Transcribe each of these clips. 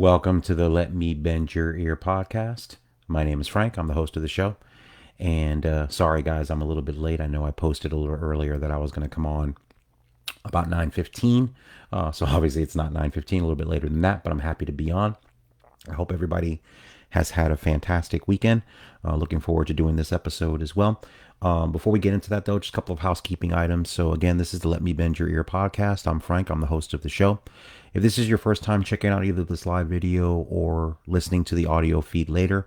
Welcome to the Let Me Bend Your Ear podcast. My name is Frank. I'm the host of the show. And sorry, guys, I'm a little bit late. I know I posted a little earlier that I was going to come on about 9:15. So obviously it's not 9:15, a little bit later than that, but I'm happy to be on. I hope everybody has had a fantastic weekend. Looking forward to doing this episode as well. Before we get into that, though, just a couple of housekeeping items. So, again, this is the Let Me Bend Your Ear podcast. I'm Frank. I'm the host of the show. If this is your first time checking out either this live video or listening to the audio feed later,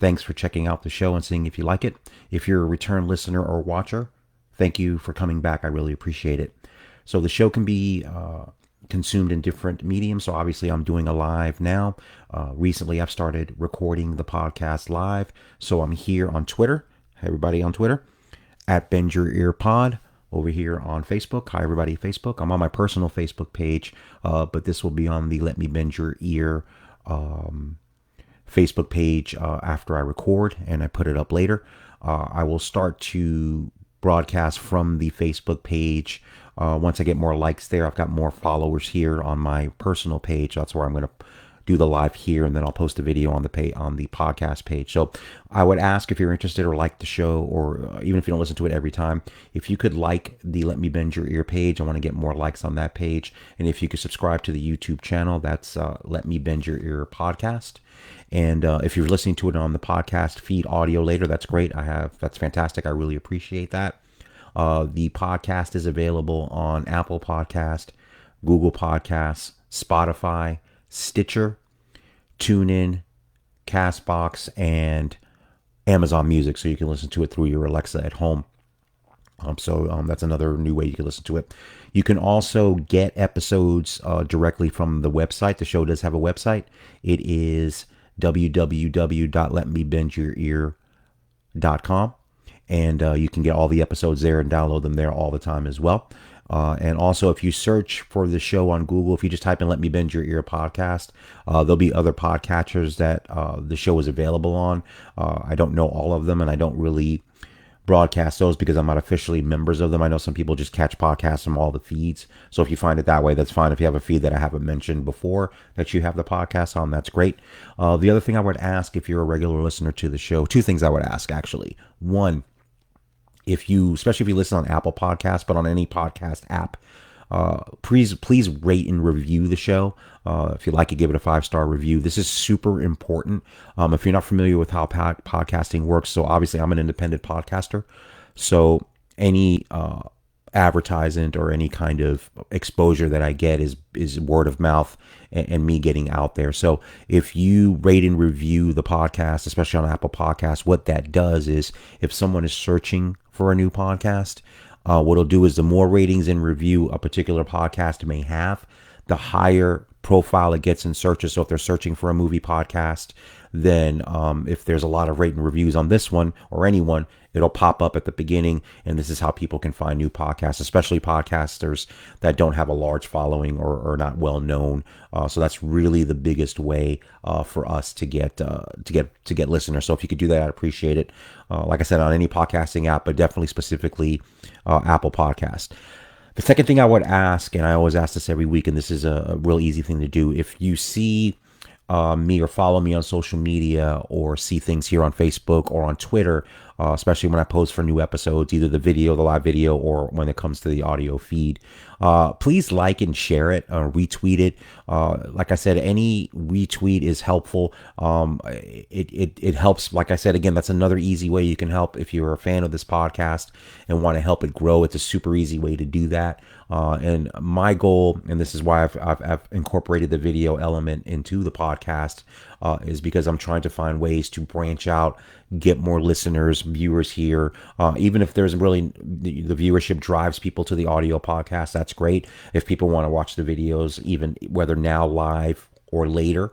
thanks for checking out the show and seeing if you like it. If you're a return listener or watcher, thank you for coming back. I really appreciate it. So, the show can be consumed in different mediums. So obviously I'm doing a live now. Recently I've started recording the podcast live. So I'm here on Twitter. Hey, everybody on Twitter at Bend Your Ear Pod. Over here on Facebook. Hi everybody, Facebook. I'm on my personal Facebook page, but this will be on the Let Me Bend Your Ear Facebook page after I record and I put it up later. I will start to broadcast from the Facebook page once I get more likes there. I've got more followers here on my personal page. That's where I'm going to do the live here, and then I'll post a video on the podcast page. So I would ask, if you're interested or like the show, or even if you don't listen to it every time, if you could like the Let Me Bend Your Ear page. I want to get more likes on that page. And if you could subscribe to the YouTube channel, that's Let Me Bend Your Ear podcast. And if you're listening to it on the podcast feed audio later, that's great. That's fantastic. I really appreciate that. The podcast is available on Apple Podcast, Google Podcasts, Spotify, Stitcher, TuneIn, Castbox, and Amazon Music, so you can listen to it through your Alexa at home. So that's another new way you can listen to it. You can also get episodes directly from the website. The show does have a website. It is www.letmebendyourear.com. And you can get all the episodes there and download them there all the time as well. And also, if you search for the show on Google, if you just type in Let Me Bend Your Ear podcast, there'll be other podcatchers that the show is available on. I don't know all of them, and I don't really broadcast those because I'm not officially members of them. I know some people just catch podcasts from all the feeds. So if you find it that way, that's fine. If you have a feed that I haven't mentioned before that you have the podcast on, that's great. The other thing I would ask, if you're a regular listener to the show, two things I would ask, actually. One, especially if you listen on Apple Podcasts, but on any podcast app, please rate and review the show. If you like it, give it a 5-star review. This is super important. If you're not familiar with how podcasting works, so obviously I'm an independent podcaster. So any advertisement or any kind of exposure that I get is word of mouth and me getting out there. So if you rate and review the podcast, especially on Apple Podcasts, what that does is, if someone is searching for a new podcast, what it'll do is, the more ratings and review a particular podcast may have, the higher profile it gets in searches. So if they're searching for a movie podcast, then if there's a lot of rate and reviews on this one or anyone, it'll pop up at the beginning. And this is how people can find new podcasts, especially podcasters that don't have a large following or not well known. So that's really the biggest way for us to get listeners. So if you could do that, I'd appreciate it. Like I said, on any podcasting app, but definitely specifically Apple Podcast. The second thing I would ask, and I always ask this every week, and this is a real easy thing to do, if you see me or follow me on social media or see things here on Facebook or on Twitter, especially when I post for new episodes, either the live video, or when it comes to the audio feed, please like and share it, retweet it. Like I said, any retweet is helpful. It helps. Like I said, again, that's another easy way you can help. If you're a fan of this podcast and want to help it grow, it's a super easy way to do that. And my goal, and this is why I've incorporated the video element into the podcast, is because I'm trying to find ways to branch out, get more listeners, viewers here. Even if there's really the viewership drives people to the audio podcast, that's great. If people want to watch the videos, even whether now live or later,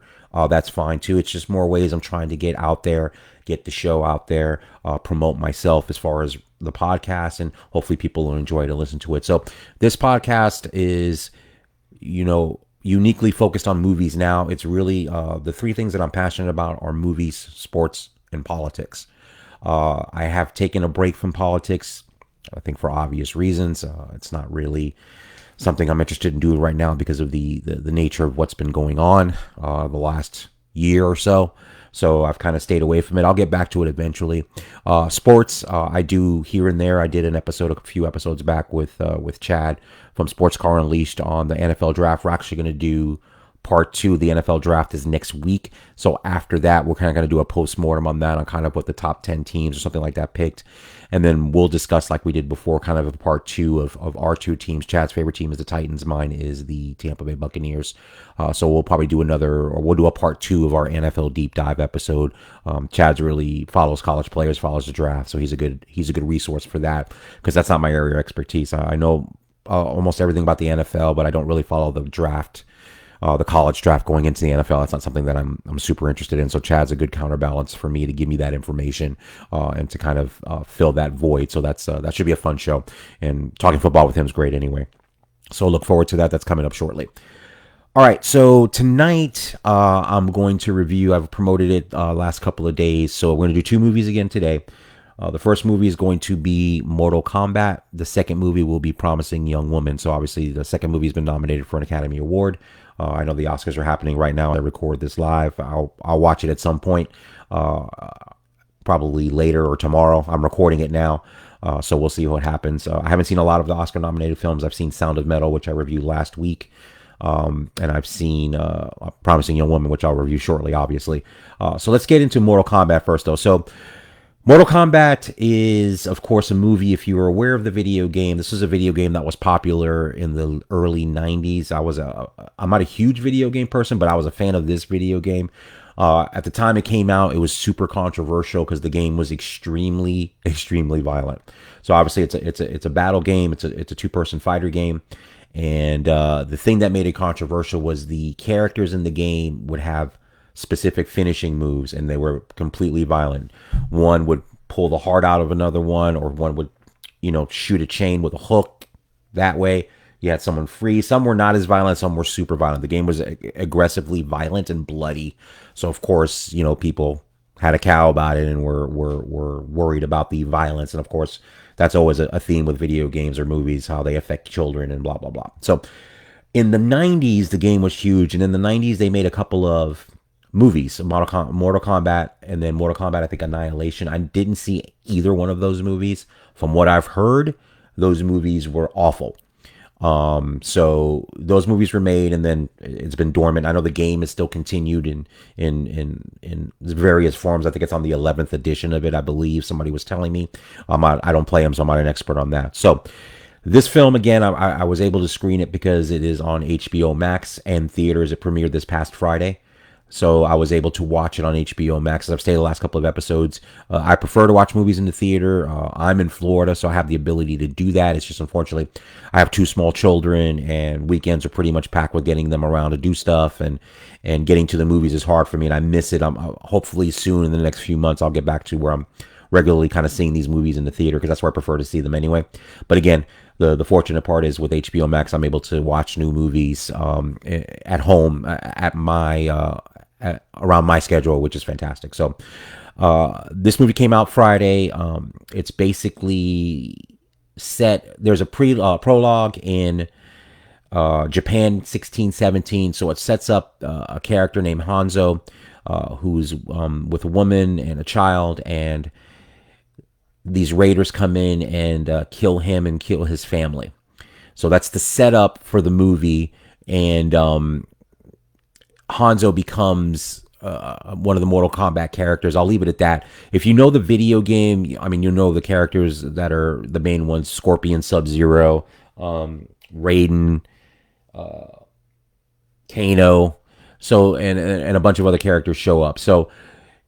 that's fine too. It's just more ways I'm trying to get out there, get the show out there, promote myself as far as the podcast, and hopefully people will enjoy to listen to it. So this podcast is, uniquely focused on movies now. It's really the three things that I'm passionate about are movies, sports, and politics. I have taken a break from politics, I think for obvious reasons. It's not really something I'm interested in doing right now because of the nature of what's been going on the last year or so. So I've kind of stayed away from it. I'll get back to it eventually. Sports, I do here and there. I did an episode a few episodes back with Chad from Sports Car Unleashed on the NFL draft. We're actually going to do part two of the NFL draft is next week. So after that, we're kind of going to do a post-mortem on that, on kind of what the top 10 teams or something like that picked. And then we'll discuss, like we did before, kind of a part two of our two teams. Chad's favorite team is the Titans. Mine is the Tampa Bay Buccaneers. So we'll probably do we'll do a part two of our NFL deep dive episode. Chad's really follows college players, follows the draft. So he's a good resource for that, because that's not my area of expertise. I know almost everything about the NFL, but I don't really follow the draft, the college draft going into the NFL. That's not something that I'm super interested in. So Chad's a good counterbalance for me to give me that information and to kind of fill that void. So that should be a fun show. And talking football with him is great anyway. So look forward to that. That's coming up shortly. All right, so tonight I'm going to review. I've promoted it last couple of days. So we're going to do two movies again today. The first movie is going to be Mortal Kombat. The second movie will be Promising Young Woman. So obviously the second movie has been nominated for an Academy Award. I know the Oscars are happening right now. I record this live. I'll watch it at some point, probably later or tomorrow. I'm recording it now, so we'll see what happens. I haven't seen a lot of the Oscar-nominated films. I've seen Sound of Metal, which I reviewed last week, and I've seen Promising Young Woman, which I'll review shortly, obviously. So let's get into Mortal Kombat first, though. So Mortal Kombat is, of course, a movie. If you were aware of the video game, this was a video game that was popular in the early 90s. I'm not a huge video game person, but I was a fan of this video game. At the time it came out, it was super controversial because the game was extremely, extremely violent. So obviously it's a battle game. It's a two-person fighter game. And the thing that made it controversial was the characters in the game would have specific finishing moves, and they were completely violent. One would pull the heart out of another one, or one would, shoot a chain with a hook. That way, you had someone free. Some were not as violent, some were super violent. The game was aggressively violent and bloody. So of course, people had a cow about it and were worried about the violence. And of course, that's always a theme with video games or movies, how they affect children and blah blah blah. So in the 90s, the game was huge, and in the 90s they made a couple of movies, Mortal Kombat, and then Mortal Kombat, I think, Annihilation. I didn't see either one of those movies. From what I've heard, those movies were awful. So those movies were made, and then it's been dormant. I know the game is still continued in various forms. I think it's on the 11th edition of it, I believe. Somebody was telling me. I don't play them, so I'm not an expert on that. So this film, again, I was able to screen it because it is on HBO Max and theaters. It premiered this past Friday. So I was able to watch it on HBO Max. I've stayed the last couple of episodes. I prefer to watch movies in the theater. I'm in Florida, so I have the ability to do that. It's just, unfortunately, I have two small children, and weekends are pretty much packed with getting them around to do stuff, and getting to the movies is hard for me, and I miss it. Hopefully soon, in the next few months, I'll get back to where I'm regularly kind of seeing these movies in the theater, because that's where I prefer to see them anyway. But again, the fortunate part is with HBO Max, I'm able to watch new movies at home at my around my schedule, which is fantastic. So this movie came out Friday. It's basically set. There's a prologue in Japan 1617. So it sets up a character named Hanzo, who's with a woman and a child, and these raiders come in and kill him and kill his family. So that's the setup for the movie, and Hanzo becomes one of the Mortal Kombat characters. I'll leave it at that. If you know the video game, I mean, you know the characters that are the main ones: Scorpion, Sub-Zero, Raiden, Kano. So and a bunch of other characters show up. So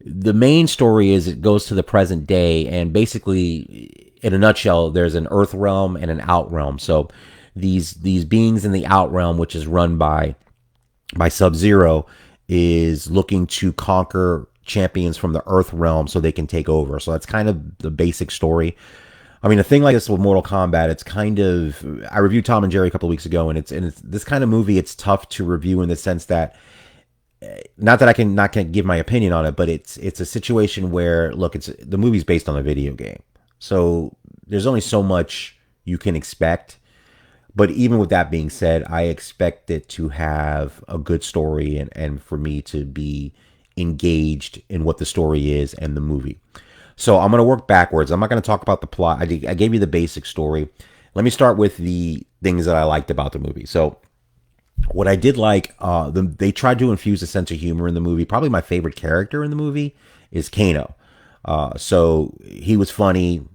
the main story is it goes to the present day, and basically, in a nutshell, there's an Earth realm and an Out realm. So these beings in the Out realm, which is run by Sub-Zero, is looking to conquer champions from the Earth realm so they can take over. So that's kind of the basic story. I mean, a thing like this with Mortal Kombat, it's kind of, I reviewed Tom and Jerry a couple of weeks ago, and it's this kind of movie. It's tough to review in the sense that, not that I can not give my opinion on it, but it's a situation where, look, the movie's based on a video game, so there's only so much you can expect. But even with that being said, I expect it to have a good story and for me to be engaged in what the story is and the movie. So I'm going to work backwards. I'm not going to talk about the plot. I gave you the basic story. Let me start with the things that I liked about the movie. So what I did like, they tried to infuse a sense of humor in the movie. Probably my favorite character in the movie is Kano. So he was funny,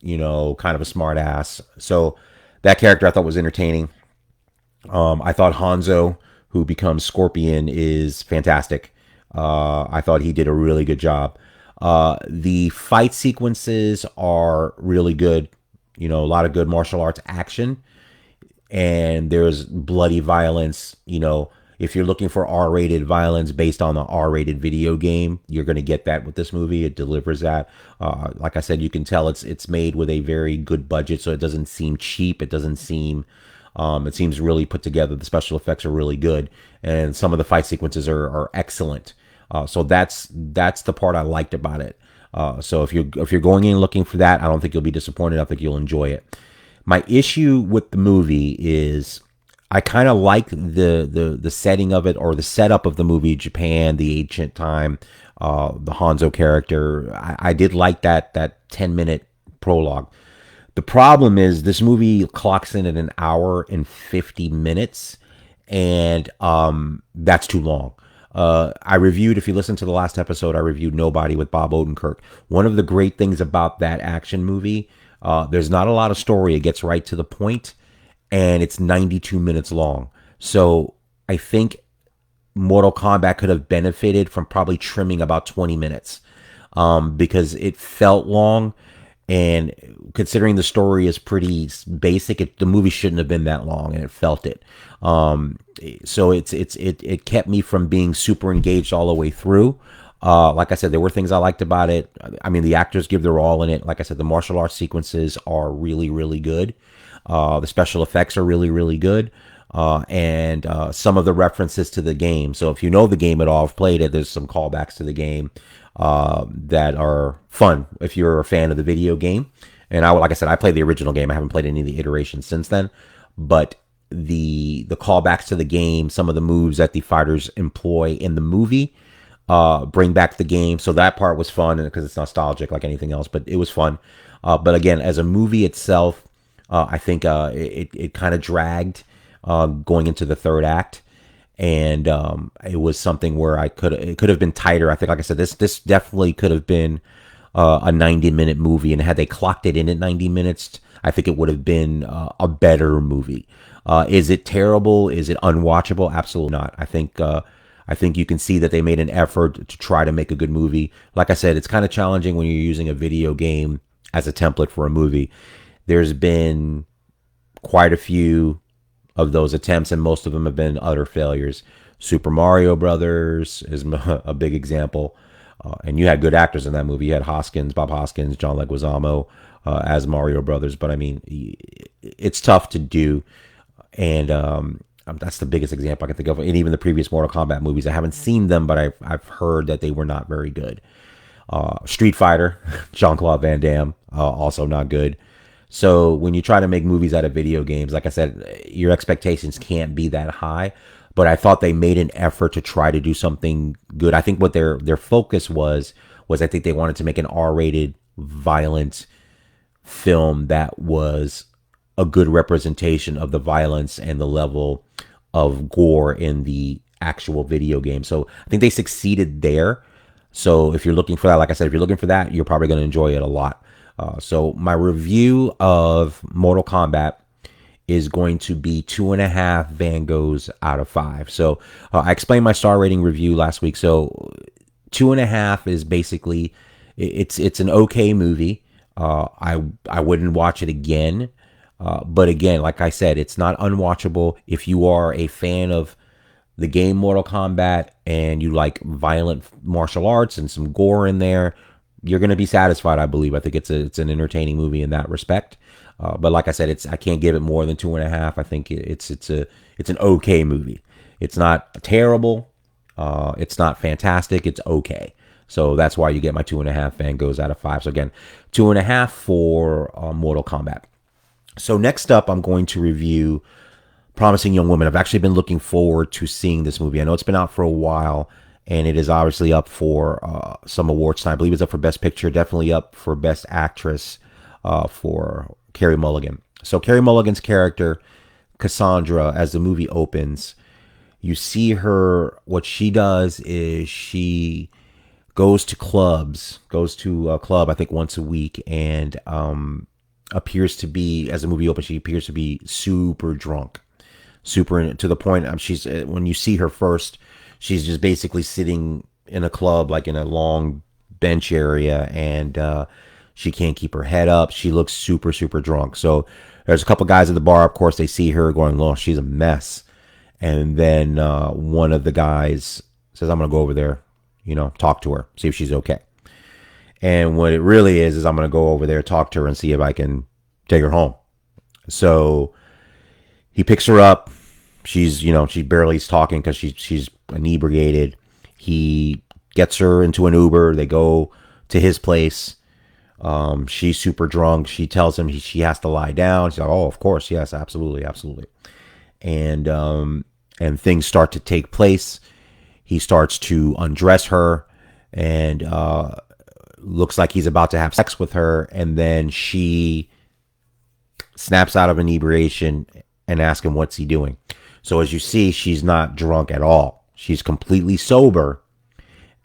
kind of a smart ass. So that character I thought was entertaining. I thought Hanzo, who becomes Scorpion, is fantastic. I thought he did a really good job. The fight sequences are really good. A lot of good martial arts action, and there's bloody violence. If you're looking for R-rated violence based on the R-rated video game, you're going to get that with this movie. It delivers that. Like I said, you can tell it's made with a very good budget, so it doesn't seem cheap. It doesn't seem. It seems really put together. The special effects are really good, and some of the fight sequences are excellent. So that's the part I liked about it. So if you're going in looking for that, I don't think you'll be disappointed. I think you'll enjoy it. My issue with the movie is I kind of like the setting of it, or the setup of the movie, Japan, the ancient time, the Hanzo character. I did like that 10-minute prologue. The problem is this movie clocks in at an hour and 50 minutes, and that's too long. I reviewed, if you listen to the last episode, I reviewed Nobody with Bob Odenkirk. One of the great things about that action movie, there's not a lot of story. It gets right to the point, and it's 92 minutes long. So I think Mortal Kombat could have benefited from probably trimming about 20 minutes, because it felt long. And considering the story is pretty basic, the movie shouldn't have been that long, and it felt it. So it kept me from being super engaged all the way through. Like I said, there were things I liked about it. I mean, the actors give their all in it. Like I said, the martial arts sequences are really, really good. The special effects are really, really good. And some of the references to the game. So if you know the game at all, I've played it, there's some callbacks to the game that are fun if you're a fan of the video game. And like I said, I played the original game. I haven't played any of the iterations since then. But the callbacks to the game, some of the moves that the fighters employ in the movie, bring back the game. So that part was fun, because it's nostalgic like anything else. But it was fun. But again, as a movie itself, I think it kind of dragged going into the third act. And it was something where it could have been tighter. I think, like I said, this definitely could have been a 90-minute movie, and had they clocked it in at 90 minutes, I think it would have been a better movie. Is it terrible? Is it unwatchable? Absolutely not. I think you can see that they made an effort to try to make a good movie. Like I said, it's kind of challenging when you're using a video game as a template for a movie. There's been quite a few of those attempts, and most of them have been utter failures. Super Mario Brothers is a big example, and you had good actors in that movie. You had Bob Hoskins, John Leguizamo as Mario Brothers, but I mean, it's tough to do, and that's the biggest example I can think of. And even the previous Mortal Kombat movies, I haven't seen them, but I've heard that they were not very good. Street Fighter, Jean-Claude Van Damme, also not good. So when you try to make movies out of video games, like I said, your expectations can't be that high. But I thought they made an effort to try to do something good. I think what their focus was I think they wanted to make an R-rated, violent film that was a good representation of the violence and the level of gore in the actual video game. So I think they succeeded there. So if you're looking for that, like I said, if you're looking for that, you're probably going to enjoy it a lot. So my review of Mortal Kombat is going to be 2.5 Van Goghs out of 5. So I explained my star rating review last week. So 2.5 is basically, it's an okay movie. I wouldn't watch it again. But again, like I said, it's not unwatchable. If you are a fan of the game Mortal Kombat and you like violent martial arts and some gore in there, you're going to be satisfied, I believe. I think it's an entertaining movie in that respect. But like I said, I can't give it more than 2.5. I think it's an okay movie. It's not terrible. It's not fantastic. It's okay. So that's why you get my 2.5 Van Goghs out of 5. So again, 2.5 for Mortal Kombat. So next up, I'm going to review Promising Young Woman. I've actually been looking forward to seeing this movie. I know it's been out for a while, and it is obviously up for some awards tonight. I believe it's up for Best Picture, definitely up for Best Actress for Carey Mulligan. So Carey Mulligan's character, Cassandra, as the movie opens, you see her. What she does is she goes to a club, I think once a week, and appears to be, as the movie opens, she appears to be super drunk, super to the point. She's when you see her first, she's just basically sitting in a club, like in a long bench area, and she can't keep her head up. She looks super, super drunk. So there's a couple guys at the bar. Of course, they see her going, "Oh, she's a mess." And then one of the guys says, "I'm gonna go over there, talk to her, see if she's okay." And what it really is I'm going to go over there, talk to her, and see if I can take her home. So he picks her up. She barely's talking because she's inebriated. He gets her into an Uber. They go to his place. She's super drunk. She tells him she has to lie down. She's like, "Oh, of course, yes, absolutely, absolutely." And things start to take place. He starts to undress her, and looks like he's about to have sex with her, and then she snaps out of inebriation and asks him what's he doing. So as you see, she's not drunk at all. She's completely sober,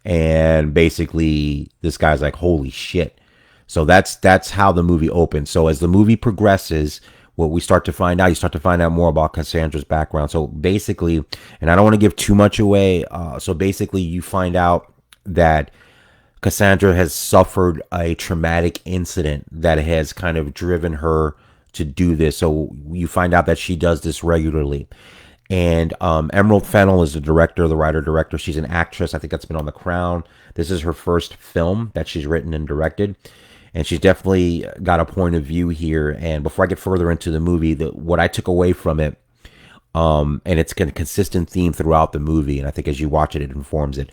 and basically this guy's like, "Holy shit." So that's how the movie opens. So as the movie progresses, what we start to find out, you start to find out more about Cassandra's background. So basically, and I don't want to give too much away, so basically you find out that Cassandra has suffered a traumatic incident that has kind of driven her to do this. So you find out that she does this regularly. And Emerald Fennell is the director, the writer-director. She's an actress. I think that's been on The Crown. This is her first film that she's written and directed. And she's definitely got a point of view here. And before I get further into the movie, what I took away from it, and it's a consistent theme throughout the movie, and I think as you watch it, it informs it.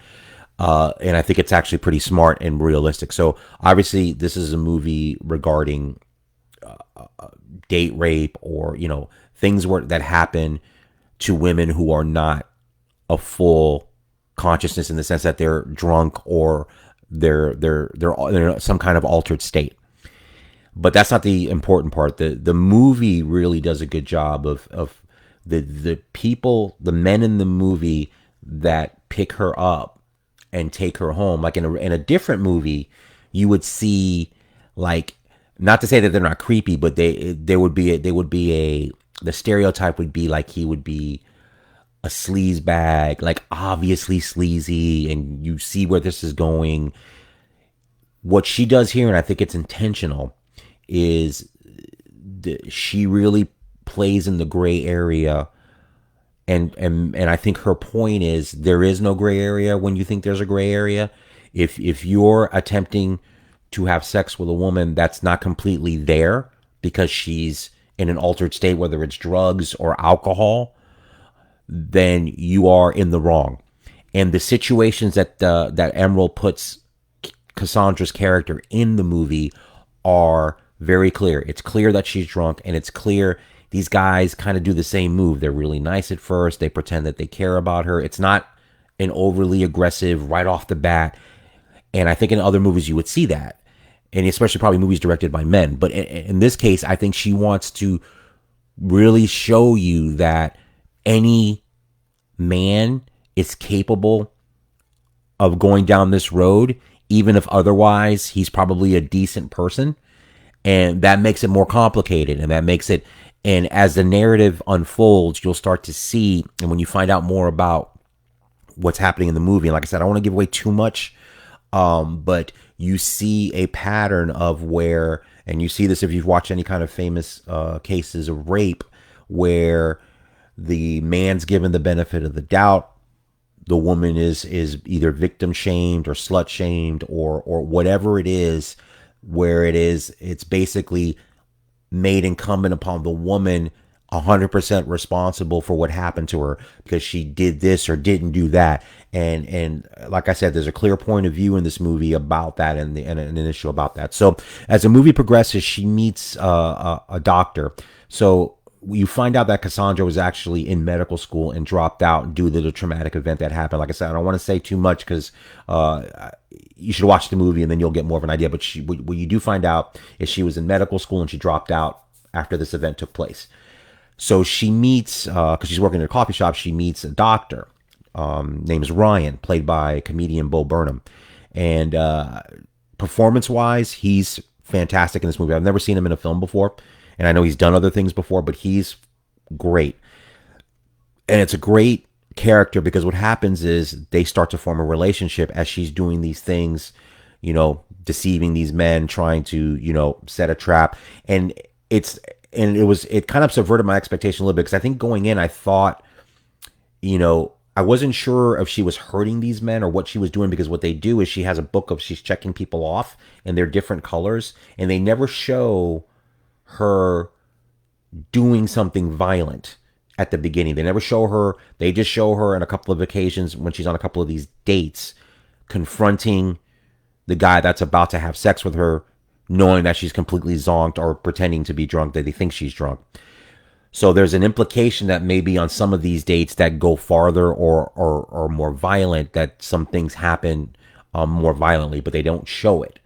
And I think it's actually pretty smart and realistic. So obviously, this is a movie regarding date rape, or things that happen to women who are not a full consciousness, in the sense that they're drunk or they're in some kind of altered state. But that's not the important part. The movie really does a good job of the people, the men in the movie that pick her up and take her home. Like in a different movie, you would see, like, not to say that they're not creepy, but they would be the stereotype would be like he would be a sleaze bag, like obviously sleazy, and you see where this is going. What she does here, and I think it's intentional, is she really plays in the gray area. And I think her point is there is no gray area when you think there's a gray area. If you're attempting to have sex with a woman that's not completely there because she's in an altered state, whether it's drugs or alcohol, then you are in the wrong. And the situations that Emerald puts Cassandra's character in the movie are very clear. It's clear that she's drunk, and it's clear these guys kind of do the same move. They're really nice at first. They pretend that they care about her. It's not an overly aggressive right off the bat. And I think in other movies you would see that, and especially probably movies directed by men. But in this case, I think she wants to really show you that any man is capable of going down this road, even if otherwise he's probably a decent person. And that makes it more complicated, and that makes it, and as the narrative unfolds, you'll start to see, and when you find out more about what's happening in the movie, and like I said, I don't want to give away too much, but you see a pattern of where, and you see this if you've watched any kind of famous cases of rape, where the man's given the benefit of the doubt, the woman is either victim shamed or slut shamed or whatever it is, where it's basically made incumbent upon the woman 100% responsible for what happened to her because she did this or didn't do that. And like I said, there's a clear point of view in this movie about that, and an issue about that. So as the movie progresses, she meets a doctor. So you find out that Cassandra was actually in medical school and dropped out due to the traumatic event that happened. Like I said, I don't want to say too much because you should watch the movie and then you'll get more of an idea. But what you do find out is she was in medical school and she dropped out after this event took place. So she meets, because she's working in a coffee shop, she meets a doctor named is Ryan, played by comedian Bo Burnham. And performance-wise, he's fantastic in this movie. I've never seen him in a film before, and I know he's done other things before, but he's great. And it's a great character because what happens is they start to form a relationship as she's doing these things, deceiving these men, trying to, set a trap. And it kind of subverted my expectation a little bit because I think going in, I thought, I wasn't sure if she was hurting these men or what she was doing because what they do is she has a book of she's checking people off and they're different colors and they never show her doing something violent at the beginning. They never show her. They just show her on a couple of occasions when she's on a couple of these dates confronting the guy that's about to have sex with her, knowing that she's completely zonked or pretending to be drunk, that they think she's drunk. So there's an implication that maybe on some of these dates that go farther or more violent, that some things happen more violently, but they don't show it.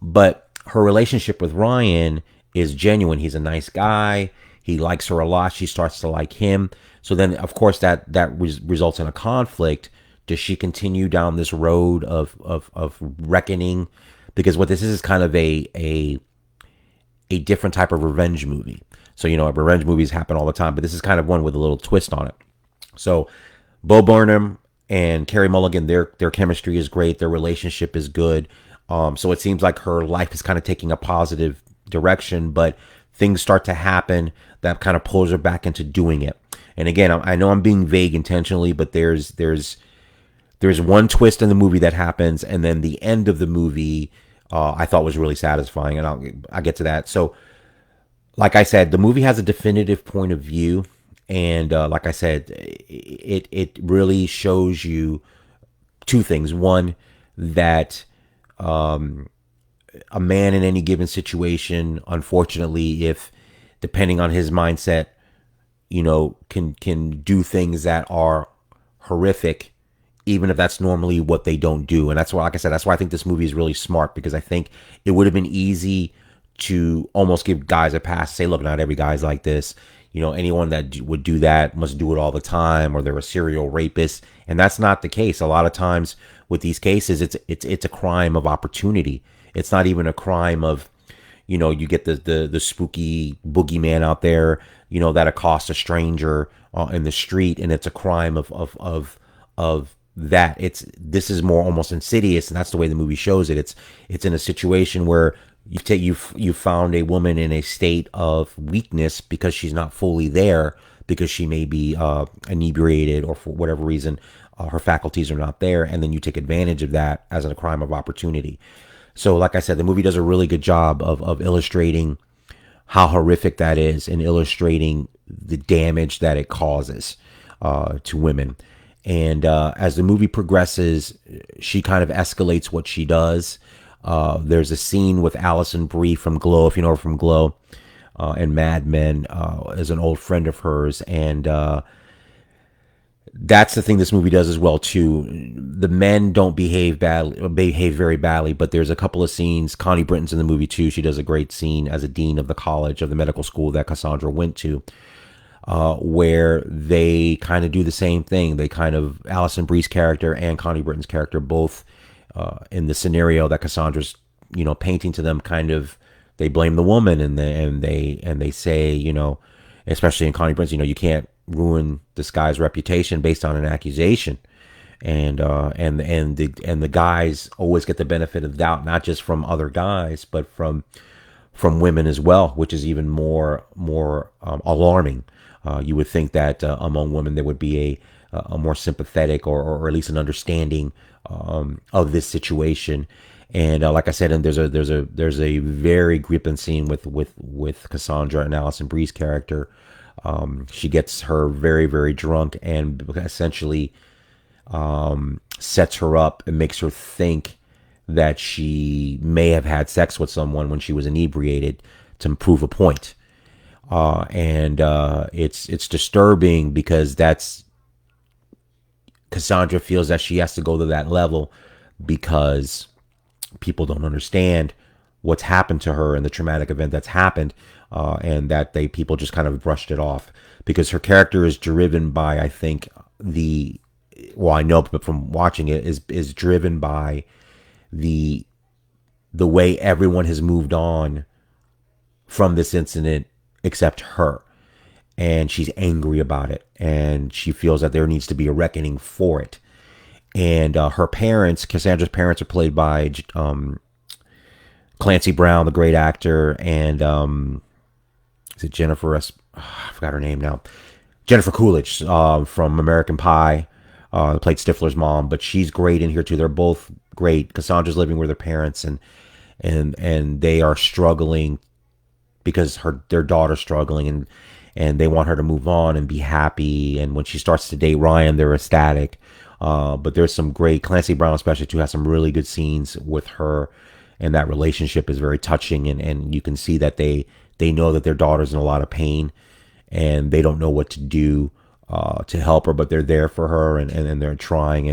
But her relationship with Ryan is genuine. He's a nice guy. He likes her a lot. She starts to like him. So then, of course, that results in a conflict. Does she continue down this road of reckoning? Because what this is kind of a different type of revenge movie. So, revenge movies happen all the time, but this is kind of one with a little twist on it. So, Bo Burnham and Carey Mulligan, their chemistry is great. Their relationship is good. So it seems like her life is kind of taking a positive direction, but things start to happen that kind of pulls her back into doing it. And again, I know I'm being vague intentionally, but there's one twist in the movie that happens, and then the end of the movie I thought was really satisfying, and I'll get to that. So, like I said, the movie has a definitive point of view, and like I said, it really shows you two things. One, that a man in any given situation, unfortunately, if depending on his mindset, can do things that are horrific, even if that's normally what they don't do. And that's why, like I said, that's why I think this movie is really smart, because I think it would have been easy to almost give guys a pass, say, look, not every guy's like this. Anyone that would do that must do it all the time, or they're a serial rapist. And that's not the case. A lot of times with these cases, it's a crime of opportunity. It's not even a crime of, you get the spooky boogeyman out there, that accosts a stranger in the street, and it's a crime of that. This is more almost insidious, and that's the way the movie shows it. It's in a situation where you found a woman in a state of weakness because she's not fully there, because she may be inebriated, or for whatever reason her faculties are not there, and then you take advantage of that as a crime of opportunity. So like I said, the movie does a really good job of illustrating how horrific that is, and illustrating the damage that it causes to women. And as the movie progresses, she kind of escalates what she does. There's a scene with Alison Brie from Glow, if you know her from Glow, and Mad Men, is an old friend of hers. And that's the thing this movie does as well, too. The men don't behave very badly, but there's a couple of scenes. Connie Britton's in the movie, too. She does a great scene as a dean of the college, of the medical school that Cassandra went to, where they kind of do the same thing. They kind of, Alison Brie's character and Connie Britton's character, both in the scenario that Cassandra's, painting to them, kind of, they blame the woman, and they say, especially in Connie Britton's, you can't ruin this guy's reputation based on an accusation. And the guys always get the benefit of the doubt, not just from other guys, but from women as well, which is even more alarming. You would think that among women there would be a more sympathetic, or at least an understanding of this situation. And like I said, and there's a very gripping scene with Cassandra and Alison Brie's character, She gets her very, very drunk and essentially sets her up and makes her think that she may have had sex with someone when she was inebriated to prove a point. And it's disturbing because that's Cassandra feels that she has to go to that level because people don't understand what's happened to her and the traumatic event that's happened, and that they people just kind of brushed it off because her character is driven by, I think, the well, I know, but from watching it, is driven by the the way everyone has moved on from this incident except her, and she's angry about it, and she feels that there needs to be a reckoning for it. And her parents, Cassandra's parents, are played by Clancy Brown, the great actor, and is it Jennifer? I forgot her name now. Jennifer Coolidge from American Pie, played Stifler's mom, but she's great in here too. They're both great. Cassandra's living with her parents, and they are struggling because their daughter's struggling, and they want her to move on and be happy. And when she starts to date Ryan, they're ecstatic. But there's some great Clancy Brown, especially too, has some really good scenes with her, and that relationship is very touching. And you can see that they know that their daughter's in a lot of pain, and they don't know what to do to help her, but they're there for her, and they're trying.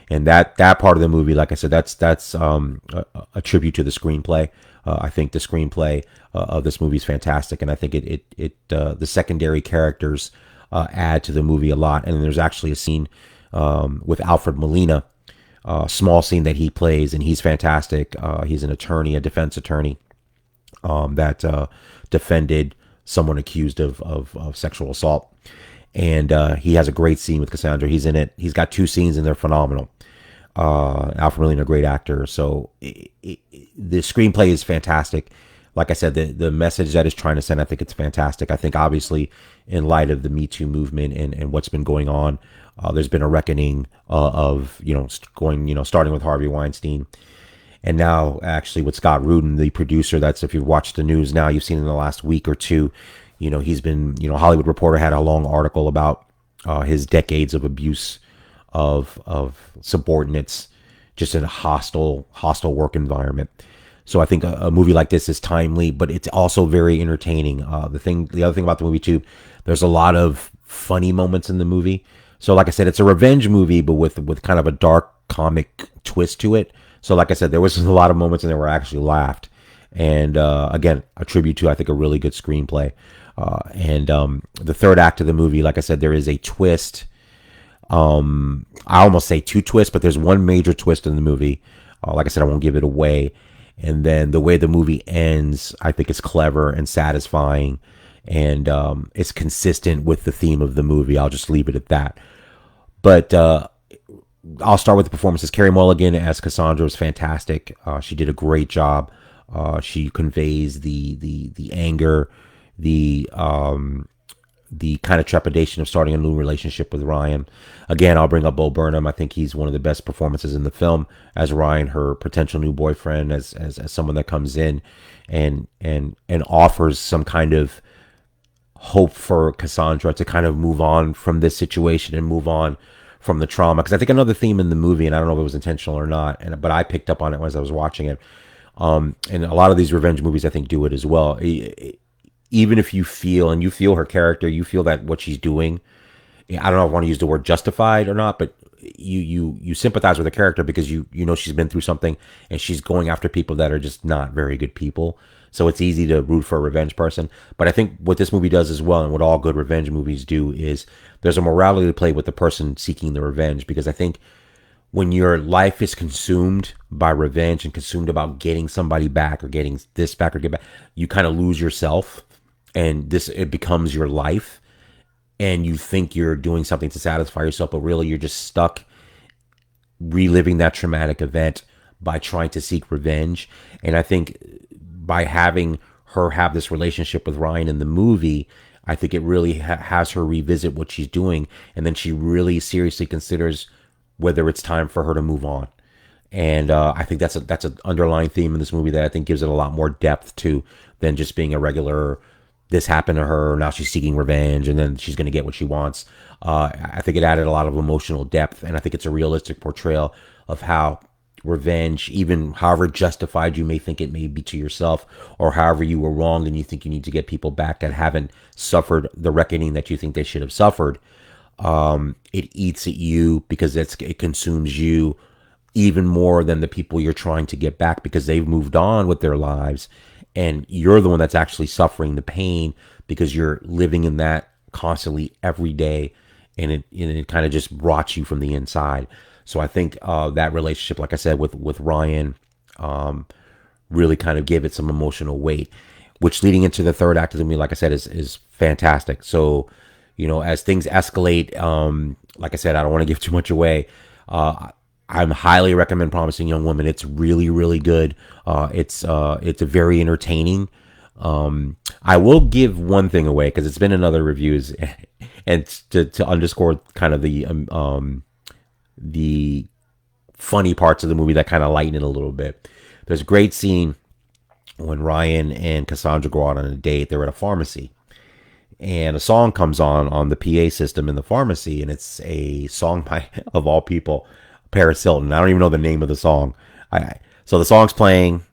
And that part of the movie, like I said, that's a tribute to the screenplay. I think the screenplay of this movie is fantastic, and I think the secondary characters add to the movie a lot. And there's actually a scene with Alfred Molina, small scene that he plays, and he's fantastic. He's an attorney, a defense attorney, that defended someone accused of sexual assault. And he has a great scene with Cassandra. He's in it. He's got two scenes, and they're phenomenal. Alfred Molina, a great actor. So the screenplay is fantastic. Like I said, the message that it's trying to send, I think it's fantastic. I think obviously in light of the Me Too movement and what's been going on, there's been a reckoning of, starting with Harvey Weinstein. And now actually with Scott Rudin, the producer, that's, if you've watched the news now, you've seen in the last week or two, he's been, Hollywood Reporter had a long article about his decades of abuse of subordinates, just in a hostile work environment. So I think a movie like this is timely, but it's also very entertaining. The other thing about the movie too, there's a lot of funny moments in the movie. So like I said, it's a revenge movie, but with kind of a dark comic twist to it. So like I said, there was a lot of moments in there where I actually laughed. And again, a tribute to, I think, a really good screenplay. And the third act of the movie, like I said, there is a twist. I almost say two twists, but there's one major twist in the movie. Like I said, I won't give it away. And then the way the movie ends, I think is clever and satisfying, and it's consistent with the theme of the movie. I'll just leave it at that. But I'll start with the performances. Carey Mulligan as Cassandra was fantastic. She did a great job. She conveys the anger, the kind of trepidation of starting a new relationship with Ryan. Again, I'll bring up Bo Burnham. I think he's one of the best performances in the film as Ryan, her potential new boyfriend, as someone that comes in and offers some kind of hope for Cassandra to kind of move on from this situation and move on from the trauma. Because I think another theme in the movie, and I don't know if it was intentional or not, but I picked up on it as I was watching it. And a lot of these revenge movies, I think, do it as well. Even if you feel her character, you feel that what she's doing, I don't know if I want to use the word justified or not, but you sympathize with the character because you know she's been through something, and she's going after people that are just not very good people. So it's easy to root for a revenge person. But I think what this movie does as well, and what all good revenge movies do, is there's a morality play with the person seeking the revenge. Because I think when your life is consumed by revenge and consumed about getting somebody back or getting this back or get back, you kind of lose yourself, and it becomes your life, and you think you're doing something to satisfy yourself, but really you're just stuck reliving that traumatic event by trying to seek revenge. And I think by having her have this relationship with Ryan in the movie, I think it really has her revisit what she's doing, and then she really seriously considers whether it's time for her to move on. And I think that's an underlying theme in this movie that I think gives it a lot more depth to than just being a regular this happened to her. Now she's seeking revenge, and then she's going to get what she wants. I think it added a lot of emotional depth, and I think it's a realistic portrayal of how revenge, even however justified you may think it may be to yourself, or however you were wronged and you think you need to get people back that haven't suffered the reckoning that you think they should have suffered. It eats at you because it consumes you even more than the people you're trying to get back because they've moved on with their lives, and you're the one that's actually suffering the pain because you're living in that constantly every day, and it kind of just rots you from the inside. So I think that relationship, like I said, with Ryan, really kind of gave it some emotional weight, which leading into the third act of the movie, like I said, is fantastic. So, as things escalate, like I said, I don't want to give too much away. I highly recommend Promising Young Woman. It's really, really good. It's very entertaining. I will give one thing away because it's been in other reviews, and to underscore kind of the funny parts of the movie that kind of lighten it a little bit. There's a great scene when Ryan and Cassandra go out on a date. They're at a pharmacy, and a song comes on the PA system in the pharmacy, and it's a song by, of all people, Paris Hilton. I don't even know the name of the song. So the song's playing,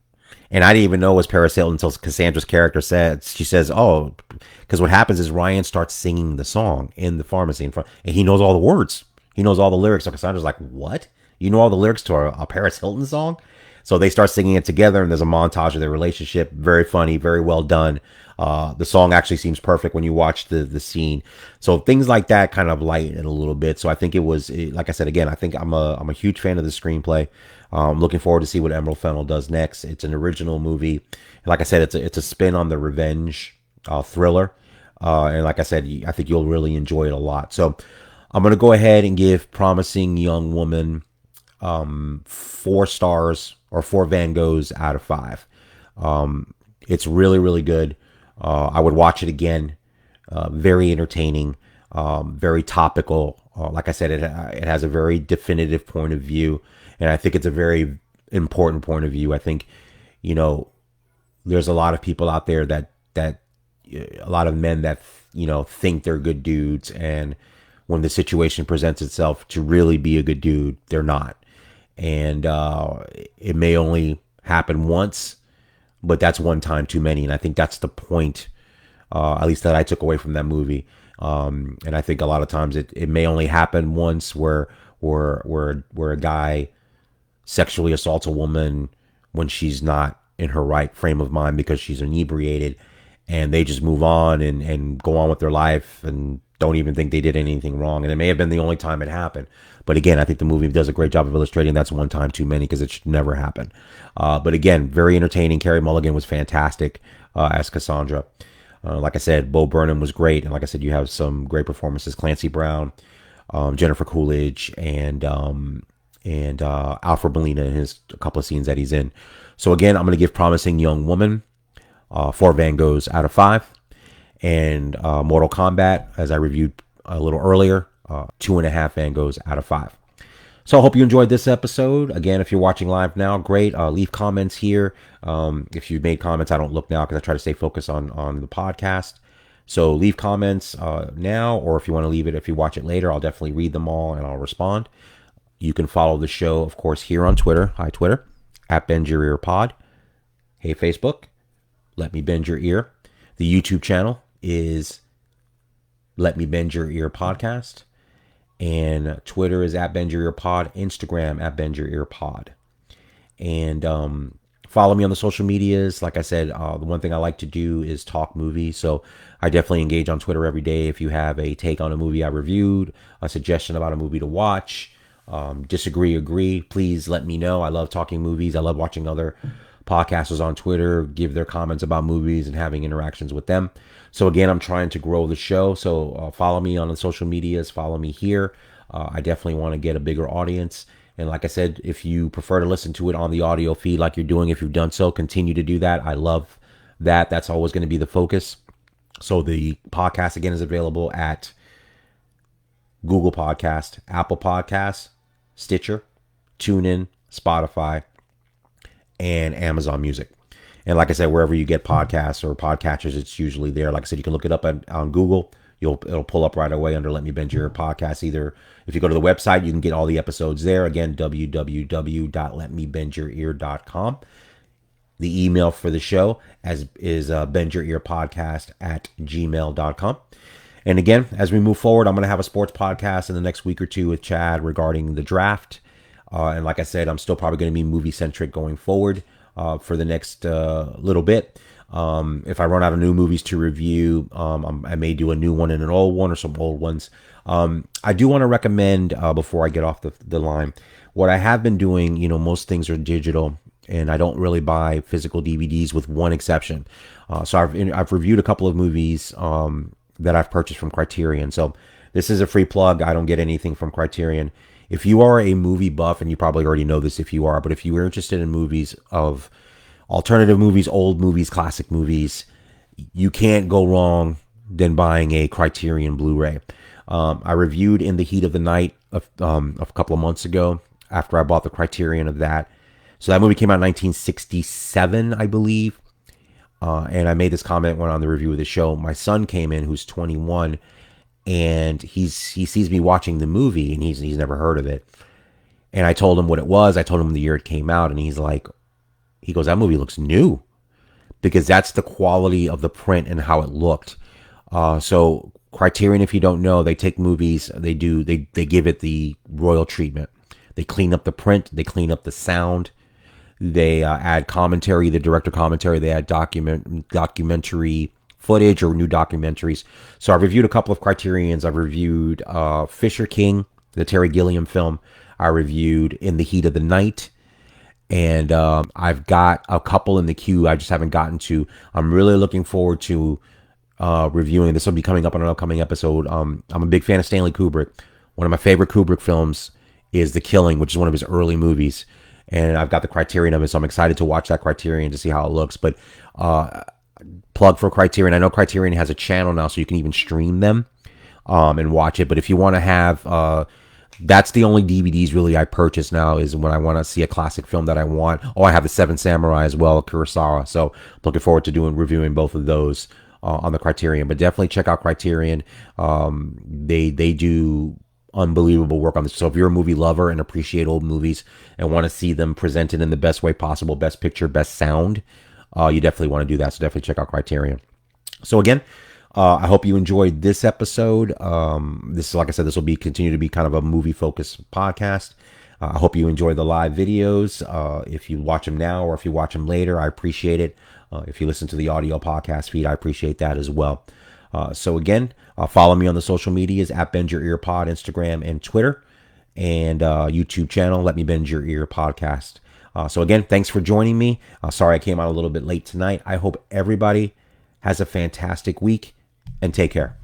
and I didn't even know it was Paris Hilton until Cassandra's character she says, "Oh," because what happens is Ryan starts singing the song in the pharmacy in front, and he knows all the words. He knows all the lyrics. So Cassandra's like, "What? You know all the lyrics to a Paris Hilton song?" So they start singing it together, and there's a montage of their relationship. Very funny, very well done. The song actually seems perfect when you watch the scene. So things like that kind of lighten it a little bit. So I think like I said again, I think I'm a huge fan of the screenplay. I'm looking forward to see what Emerald Fennell does next. It's an original movie. Like I said, it's a spin on the revenge thriller. And like I said, I think you'll really enjoy it a lot. So I'm going to go ahead and give Promising Young Woman 4 stars or 4 Van Goghs out of 5. It's really, really good. I would watch it again. Very entertaining, very topical. Like I said, it has a very definitive point of view, and I think it's a very important point of view. I think, there's a lot of people out there that a lot of men that think they're good dudes, and when the situation presents itself to really be a good dude, they're not. And it may only happen once, but that's one time too many. And I think that's the point, at least that I took away from that movie. And I think a lot of times it may only happen once where a guy sexually assaults a woman when she's not in her right frame of mind because she's inebriated, and they just move on and go on with their life and don't even think they did anything wrong. And it may have been the only time it happened. But again, I think the movie does a great job of illustrating that's one time too many because it should never happen. But again, very entertaining. Carey Mulligan was fantastic as Cassandra. Like I said, Bo Burnham was great. And like I said, you have some great performances. Clancy Brown, Jennifer Coolidge, and Alfred Molina in a couple of scenes that he's in. So again, I'm going to give Promising Young Woman 4 Van Goghs out of 5. And Mortal Kombat, as I reviewed a little earlier, 2.5 Van Goghs out of 5. So I hope you enjoyed this episode. Again, if you're watching live now, great. Leave comments here. If you've made comments, I don't look now because I try to stay focused on the podcast. So leave comments now, or if you want to leave it, if you watch it later, I'll definitely read them all and I'll respond. You can follow the show, of course, here on Twitter. Hi, Twitter, at Bend Your Ear Pod. Hey, Facebook, Let Me Bend Your Ear. The YouTube channel is Let Me Bend Your Ear Podcast. And Twitter is at Bend Your Ear Pod. Instagram at Bend Your Ear Pod. And follow me on the social medias. Like I said, the one thing I like to do is talk movies. So I definitely engage on Twitter every day. If you have a take on a movie I reviewed, a suggestion about a movie to watch, disagree, agree, please let me know. I love talking movies. I love watching other podcasters on Twitter give their comments about movies and having interactions with them. So again, I'm trying to grow the show. So follow me on the social medias. Follow me here. I definitely want to get a bigger audience. And like I said, if you prefer to listen to it on the audio feed like you're doing, if you've done so, continue to do that. I love that. That's always going to be the focus. So the podcast, again, is available at Google Podcast, Apple Podcasts, Stitcher, TuneIn, Spotify, and Amazon Music. And like I said, wherever you get podcasts or podcatchers, it's usually there. Like I said, you can look it up on Google. It'll pull up right away under Let Me Bend Your Ear podcast. Either if you go to the website, you can get all the episodes there. Again, www.letmebendyyourear.com. The email for the show is bendyourearpodcast@gmail.com. And again, as we move forward, I'm going to have a sports podcast in the next week or two with Chad regarding the draft. And like I said, I'm still probably going to be movie centric going forward for the next little bit. If I run out of new movies to review, I may do a new one and an old one or some old ones. I do want to recommend, before I get off the line, what I have been doing. Most things are digital, and I don't really buy physical DVDs with one exception. So I've reviewed a couple of movies that I've purchased from Criterion. So this is a free plug. I don't get anything from Criterion. If you are a movie buff, and you probably already know this if you are, but if you are interested in movies of alternative movies, old movies, classic movies, you can't go wrong than buying a Criterion Blu-ray. I reviewed In the Heat of the Night a couple of months ago after I bought the Criterion of that. So that movie came out in 1967, I believe. And I made this comment when on the review of the show. My son came in, who's 21, and he sees me watching the movie, and he's never heard of it. And I told him what it was. I told him the year it came out, and he goes, that movie looks new, because that's the quality of the print and how it looked. So Criterion, if you don't know, they take movies, they give it the royal treatment. They clean up the print, they clean up the sound. They add commentary, the director commentary. They add documentary footage or new documentaries. So I've reviewed a couple of Criterions. I've reviewed Fisher King, the Terry Gilliam film. I reviewed In the Heat of the Night. And I've got a couple in the queue I just haven't gotten to. I'm really looking forward to reviewing. This will be coming up on an upcoming episode. I'm a big fan of Stanley Kubrick. One of my favorite Kubrick films is The Killing, which is one of his early movies. And I've got the Criterion of it, so I'm excited to watch that Criterion to see how it looks. But plug for Criterion. I know Criterion has a channel now, so you can even stream them and watch it. But if you want to have, that's the only DVDs really I purchase now, is when I want to see a classic film that I want. Oh, I have the Seven Samurai as well, Kurosawa. So looking forward to reviewing both of those on the Criterion. But definitely check out Criterion. They do unbelievable work on this. So if you're a movie lover and appreciate old movies and want to see them presented in the best way possible, best picture, best sound, you definitely want to do that. So definitely check out Criterion. So again, I hope you enjoyed this episode. This is, like I said, this will continue to be kind of a movie focused podcast. I hope you enjoy the live videos. If you watch them now or if you watch them later, I appreciate it. If you listen to the audio podcast feed, I appreciate that as well. So again, follow me on the social medias at Bend Your Ear Pod, Instagram and Twitter, and YouTube channel, Let Me Bend Your Ear Podcast. So again, thanks for joining me. Sorry I came out a little bit late tonight. I hope everybody has a fantastic week, and take care.